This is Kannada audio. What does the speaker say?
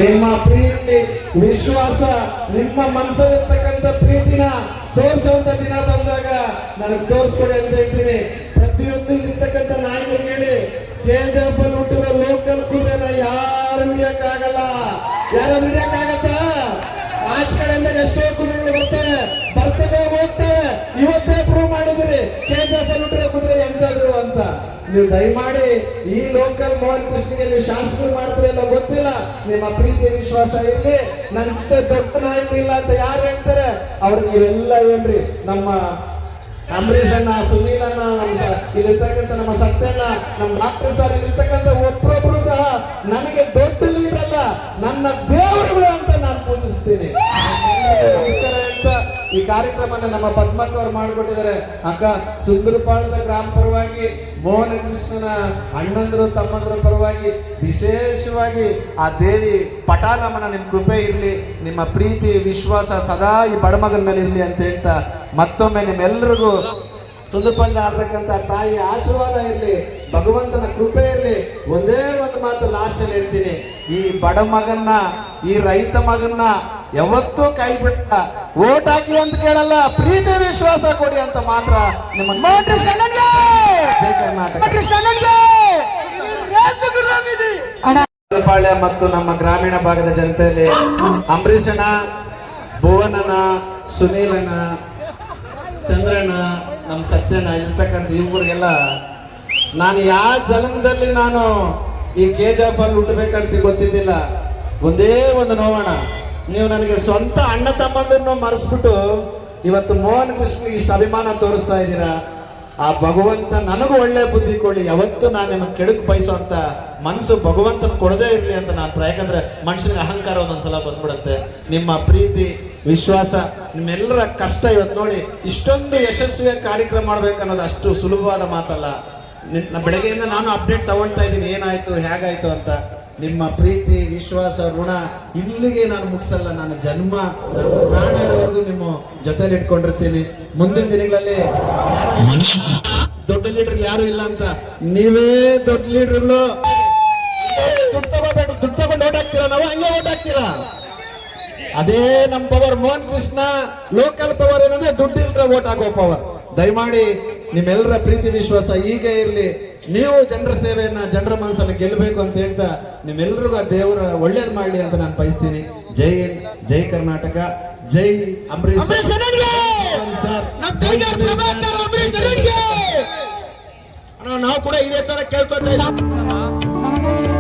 ನಿಮ್ಮ ಪ್ರೀತಿ ವಿಶ್ವಾಸ ನಿಮ್ಮ ಮನಸ್ಸಲ್ಲಿರ್ತಕ್ಕಂಥ ಪ್ರೀತಿನ ತೋರಿಸುವಂತ ದಿನ ಬಂದಾಗ ನನಗೆ ತೋರಿಸ್ಕೊಡಿ ಅಂತ ಹೇಳ್ತೀನಿ. ಪ್ರತಿಯೊಂದು ಇರ್ತಕ್ಕಂಥ ನಾಯಕರು ಹೇಳಿ KGF ಅಲ್ಲಿ ಹುಟ್ಟಿದ ಲೋಕಲ್ ಕುದುರೆನ ಯಾರು ಹಿಡಿಯಕ್ಕಾಗಲ್ಲ. ಯಾರು ಹಿಡಿಯಕ್ಕಾಗತ್ತಾ? ಆಚ ಕಡೆಯಿಂದ ಎಷ್ಟೋ ಕುದುರೆಗಳು ಬರ್ತವೆ ಹೋಗ್ತವೆ. ಇವತ್ತೇ ಪ್ರೂವ್ ಮಾಡಿದ್ರಿ KGF ಅಲ್ಲಿ ಹುಟ್ಟಿದ ಕುದುರೆ ಎಂತಾದ್ರು ಅಂತ. ನೀವು ದಯಮಾಡಿ ಈ ಲೋಕಲ್ ಮೋಹನ್ ಕೃಷ್ಣಗೆ ನೀವು ಶಾಸಕರು ಮಾಡ್ತೀರಿ ಎಲ್ಲ ಗೊತ್ತಿಲ್ಲ, ನಿಮ್ಮ ಪ್ರೀತಿ ವಿಶ್ವಾಸ ಇರಲಿ. ನಂತ ದೊಡ್ಡ ನಾಯಕರು ಇಲ್ಲ ಅಂತ ಯಾರು ಹೇಳ್ತಾರೆ ಅವ್ರಿಗೆ ನೀವೆಲ್ಲ ಹೇಳ್ರಿ. ನಮ್ಮ ಅಂಬರೀಷನ್ನ, ಸುನೀಲನ್ನ, ಇಲ್ಲಿರ್ತಕ್ಕಂಥ ನಮ್ಮ ಸತ್ಯನ, ನಮ್ಮ ಡಾಕ್ಟರ್ ಸರ್, ಇಲ್ಲಿರ್ತಕ್ಕಂಥ ಒಬ್ಬೊಬ್ರು ಸಹ ನನಗೆ ದೊಡ್ಡ ಲೀಡರ್ ಅಲ್ಲ, ನನ್ನ ದೇವರುಗಳು ಅಂತ ನಾನು ಪೂಜಿಸ್ತೀನಿ. ನಮಸ್ಕಾರ ಅಂತ ಈ ಕಾರ್ಯಕ್ರಮನ ನಮ್ಮ ಪದ್ಮಕ್ಕ ಅವರು ಮಾಡಿಕೊಟ್ಟಿದ್ದಾರೆ. ಅಕ್ಕ ಸುಂದರಪಾಳ್ಯದ ಗ್ರಾಮ ಪರವಾಗಿ, ಮೋಹನ ಕೃಷ್ಣನ ಅಣ್ಣಂದ್ರು ತಮ್ಮಂದ್ರ ಪರವಾಗಿ ವಿಶೇಷವಾಗಿ ಆ ದೇವಿ ಪಟಾಲಮ್ಮನ ನಿಮ್ಮ ಕೃಪೆ ಇರಲಿ, ನಿಮ್ಮ ಪ್ರೀತಿ ವಿಶ್ವಾಸ ಸದಾ ಈ ಬಡಮಗನ ಮೇಲೆ ಇರಲಿ ಅಂತ ಹೇಳ್ತಾ ಮತ್ತೊಮ್ಮೆ ನಿಮ್ಮೆಲ್ಲರಿಗೂ ಸುಂದರಪಾಳ್ಯ ಆಡ್ತಕ್ಕಂಥ ತಾಯಿ ಆಶೀರ್ವಾದ ಇರಲಿ, ಭಗವಂತನ ಕೃಪೆ ಇರಲಿ. ಒಂದೇ ಒಂದು ಮಾತು ಲಾಸ್ಟ್ ಅಲ್ಲಿ ಹೇಳ್ತೀನಿ, ಈ ಬಡ ಮಗನ್ನ, ಈ ರೈತ ಮಗನ್ನ ಯಾವತ್ತೂ ಕೈ ಬಿಟ್ಟ ಓಟ್ ಹಾಕಿ ಅಂತ ಕೇಳಲ್ಲ, ಪ್ರೀತಿ ವಿಶ್ವಾಸ ಕೊಡಿ ಅಂತ ಮಾತ್ರ ನಿಮ್ಮ ಜೈ ಕರ್ನಾಟಕ. ಸುಂದರಪಾಳ್ಯ ಮತ್ತು ನಮ್ಮ ಗ್ರಾಮೀಣ ಭಾಗದ ಜನತೆಯಲ್ಲಿ ಅಂಬರೀಷನ, ಭುವನನ, ಸುನೀಲನ, ಚಂದ್ರನ, ನಮ್ಮ ಸತ್ಯನ ಇರ್ತಕ್ಕಂಥ ಇವ್ರಿಗೆಲ್ಲ ನಾನು ಯಾವ ಜನ್ಮದಲ್ಲಿ ನಾನು ಈ KGF ಅಲ್ಲಿ ಹುಟ್ಟಬೇಕಂತ ಗೊತ್ತಿದ್ದಿಲ್ಲ. ಒಂದೇ ಒಂದು ನೋವೋಣ, ನೀವು ನನಗೆ ಸ್ವಂತ ಅಣ್ಣ ತಮ್ಮಂದನ್ನು ಮರೆಸ್ಬಿಟ್ಟು ಇವತ್ತು ಮೋಹನ್ ಕೃಷ್ಣಗೆ ಇಷ್ಟು ಅಭಿಮಾನ ತೋರಿಸ್ತಾ ಇದ್ದೀರಾ. ಆ ಭಗವಂತ ನನಗೂ ಒಳ್ಳೆ ಬುದ್ಧಿ ಕೊಡಿ. ಯಾವತ್ತು ನಾನು ನಿಮಗೆ ಕೆಡುಕು ಬಯಸುವಂತ ಮನಸ್ಸು ಭಗವಂತನ ಕೊಡದೇ ಇರಲಿ ಅಂತ ನಾನು ಯಾಕಂದ್ರೆ ಮನುಷ್ಯನಿಗೆ ಅಹಂಕಾರ ಒಂದೊಂದ್ಸಲ ಬಂದ್ಬಿಡುತ್ತೆ. ನಿಮ್ಮ ಪ್ರೀತಿ ವಿಶ್ವಾಸ, ನಿಮ್ಮೆಲ್ಲರ ಕಷ್ಟ ಇವತ್ತು ನೋಡಿ ಇಷ್ಟೊಂದು ಯಶಸ್ವಿಯಾಗಿ ಕಾರ್ಯಕ್ರಮ ಮಾಡ್ಬೇಕು ಅನ್ನೋದು ಅಷ್ಟು ಸುಲಭವಾದ ಮಾತಲ್ಲ. ಬೆಳಗ್ಗೆಯಿಂದ ನಾನು ಅಪ್ಡೇಟ್ ತಗೊಳ್ತಾ ಇದ್ದೀನಿ, ಏನಾಯ್ತು ಹೇಗಾಯ್ತು ಅಂತ. ನಿಮ್ಮ ಪ್ರೀತಿ ವಿಶ್ವಾಸ ಋಣ ಇಲ್ಲಿಗೆ ನಾನು ಮುಗಿಸಲ್ಲ. ನನ್ನ ಜನ್ಮ, ನನ್ನ ಪ್ರಾಣ ಇರೋವರೆಗೂ ನಿಮ್ಮ ಜೊತೆಲಿ ಇಟ್ಕೊಂಡಿರ್ತೀನಿ. ಮುಂದಿನ ದಿನಗಳಲ್ಲಿ ದೊಡ್ಡ ಲೀಡರ್ ಯಾರು ಇಲ್ಲ ಅಂತ, ನೀವೇ ದೊಡ್ಡ ಲೀಡರ್ಗಳು. ದುಡ್ಡು ತಗೋಬೇಡ, ದುಡ್ಡು ತಗೊಂಡು ಓಟ್ ಹಾಕ್ತೀರಾ, ನಾವು ಹಂಗೆ ಓಟ್ ಹಾಕ್ತೀರಾ. ಅದೇ ನಮ್ಮ power. Mohan Krishna local power ಏನಂದ್ರೆ ದುಡ್ಡು ಇಲ್ದ್ರೆ ಓಟ್ ಹಾಕೋ ಪವರ್. ದಯಮಾಡಿ ನಿಮ್ಮೆಲ್ಲರ ಪ್ರೀತಿ ವಿಶ್ವಾಸ ಹೀಗೆ ಇರಲಿ. ನೀವು ಜನರ ಸೇವೆಯನ್ನ, ಜನರ ಮನಸ್ಸನ್ನು ಗೆಲ್ಲಬೇಕು ಅಂತ ಹೇಳ್ತಾ ನಿಮ್ಮೆಲ್ಲರಿಗೂ ದೇವರ ಒಳ್ಳೇದು ಮಾಡಲಿ ಅಂತ ನಾನು ಬಯಸ್ತೀನಿ. ಜೈ ಹಿಂದ್, ಜೈ ಕರ್ನಾಟಕ, ಜೈ ಅಂಬರೀಷ್ ನಾವು ಕೂಡ ಇದೇ ತರ ಕೇಳ್ಕೊತಾ ಇದ್ದೀವಿ.